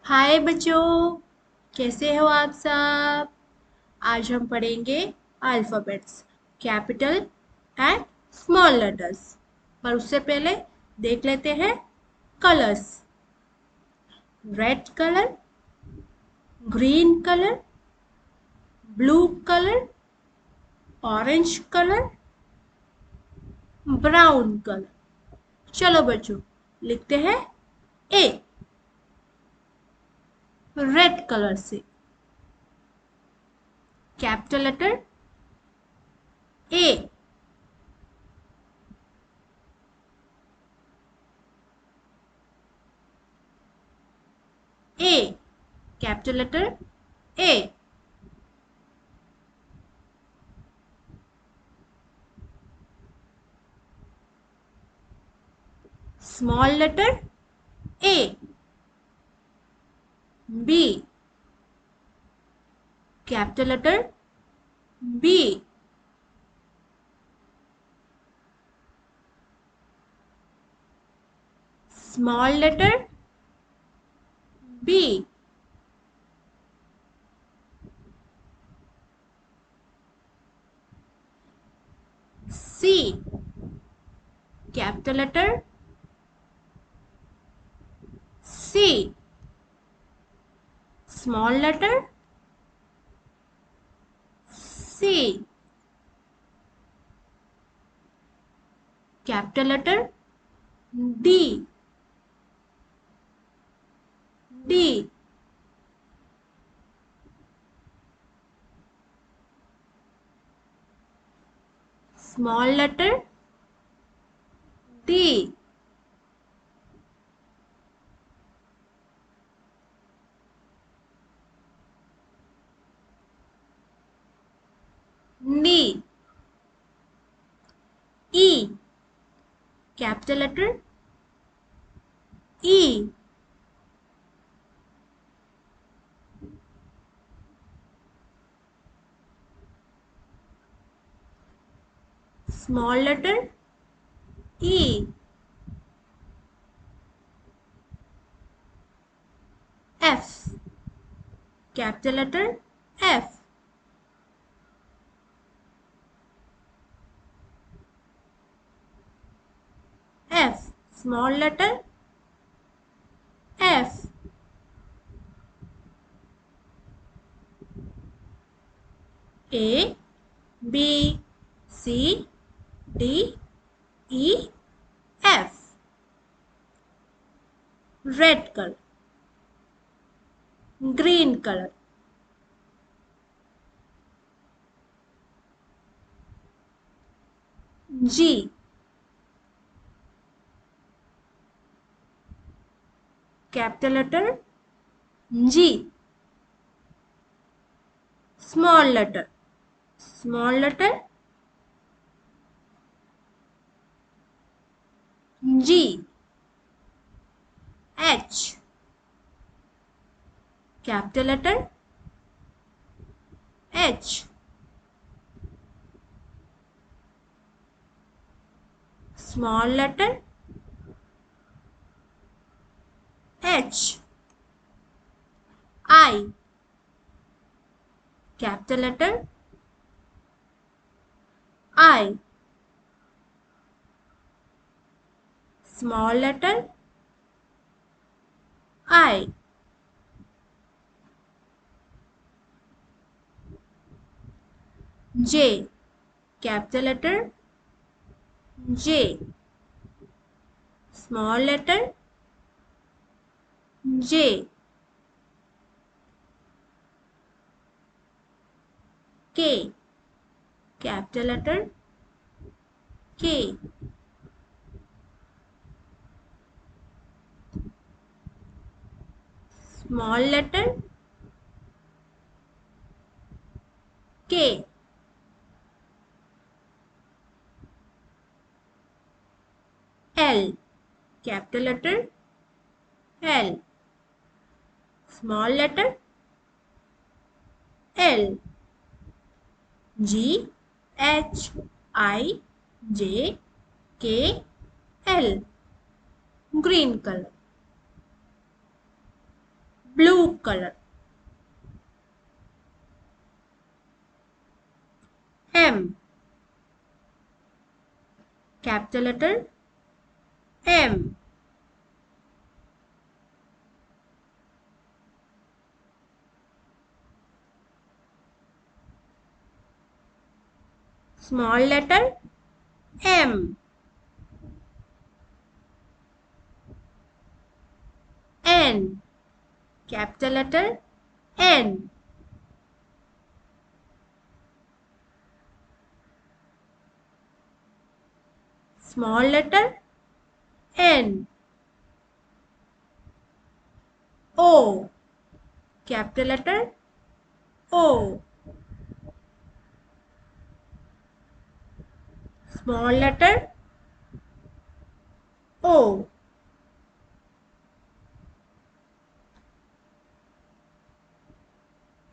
हाय बच्चों, कैसे हो आप सब। आज हम पढ़ेंगे alphabets, capital and small letters. पर उससे पहले देख लेते हैं colours. Red colour, green colour, blue colour, orange colour, brown colour. चलो बच्चों, लिखते हैं ए। रेड कलर से capital letter A, A capital letter A. Small letter A, B capital letter B. Small letter B. C capital letter C. Small letter C. Capital letter D, D. Small letter D. नी। E capital letter E. Small letter E. F capital letter F. F small letter F. A B C D E F. Red colour, green colour, G capital letter G. Small letter, small letter G. H capital letter H. Small letter H. I capital letter I. Small letter I. J capital letter J. Small letter J. K capital letter K. Small letter K. L capital letter L. Small letter L. G H I J के L. Green colour. color. M. Capital letter M. Small letter M. N. Capital letter N. Small letter N. O. Capital letter O. Small letter O.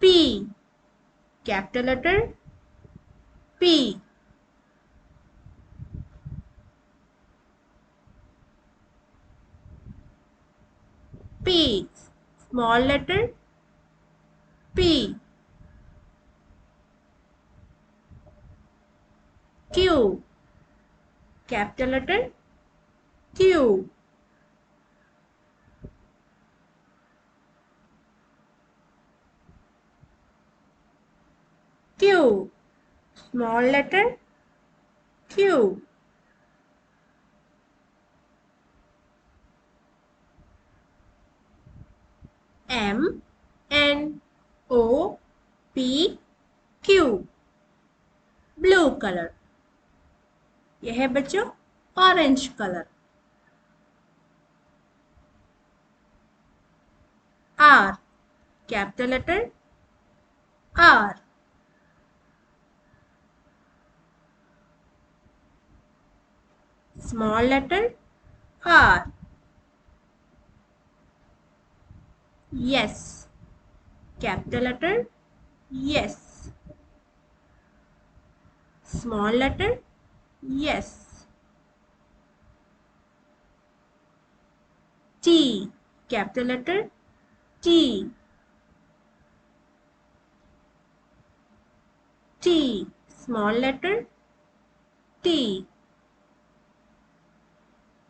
P. Capital letter P. P. Small letter P. Q. Capital letter Q. Q. Small letter Q. M. N. O. P. Q. Blue color. यह है बच्चों orange colour. R. Capital letter R. Small letter R. Yes. Capital letter Yes. Small letter Yes. T. Capital letter T. T. Small letter T.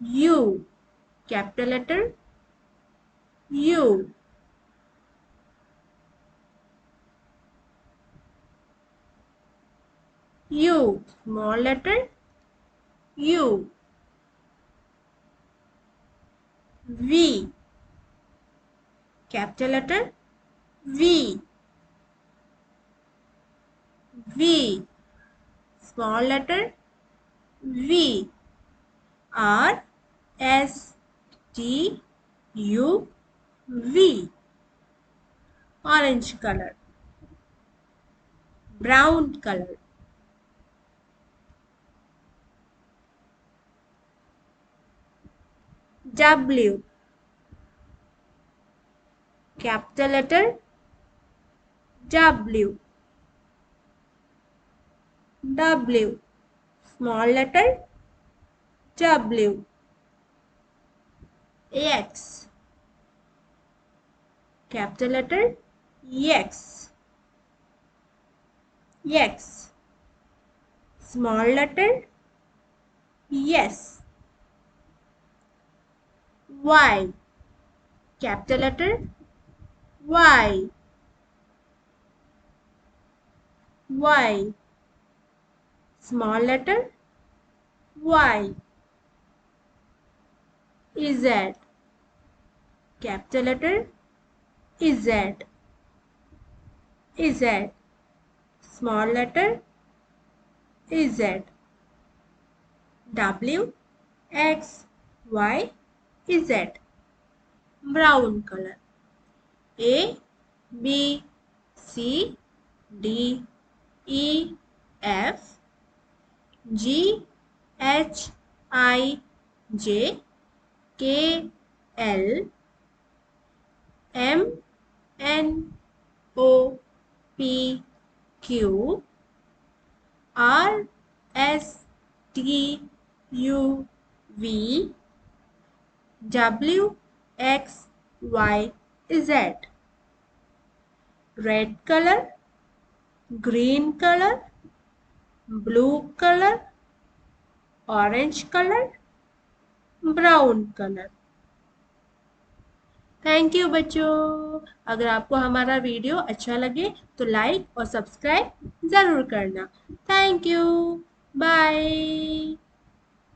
U. Capital letter U. U. Small letter U. V. Capital letter V. V. Small letter V. R. S. T. U. V. Orange color. Brown color. W. Capital letter W. W. Small letter W. X. Capital letter X. X. Small letter Yes. Y. Capital letter Y. Y. Small letter Y. Z. Capital letter Z. Z. Small letter Z. W. X. Y. Z. Brown color. A. B. C. D. E. F. G. H. I. J. K. L. M. N. O. P. Q. R. S. T. U. V. W. X. Y. Z. Red colour, green colour, blue colour, orange colour, brown colour. Thank you बच्चों। अगर आपको हमारा video अच्छा लगे तो like और subscribe ज़रूर करना। Thank you. बाय।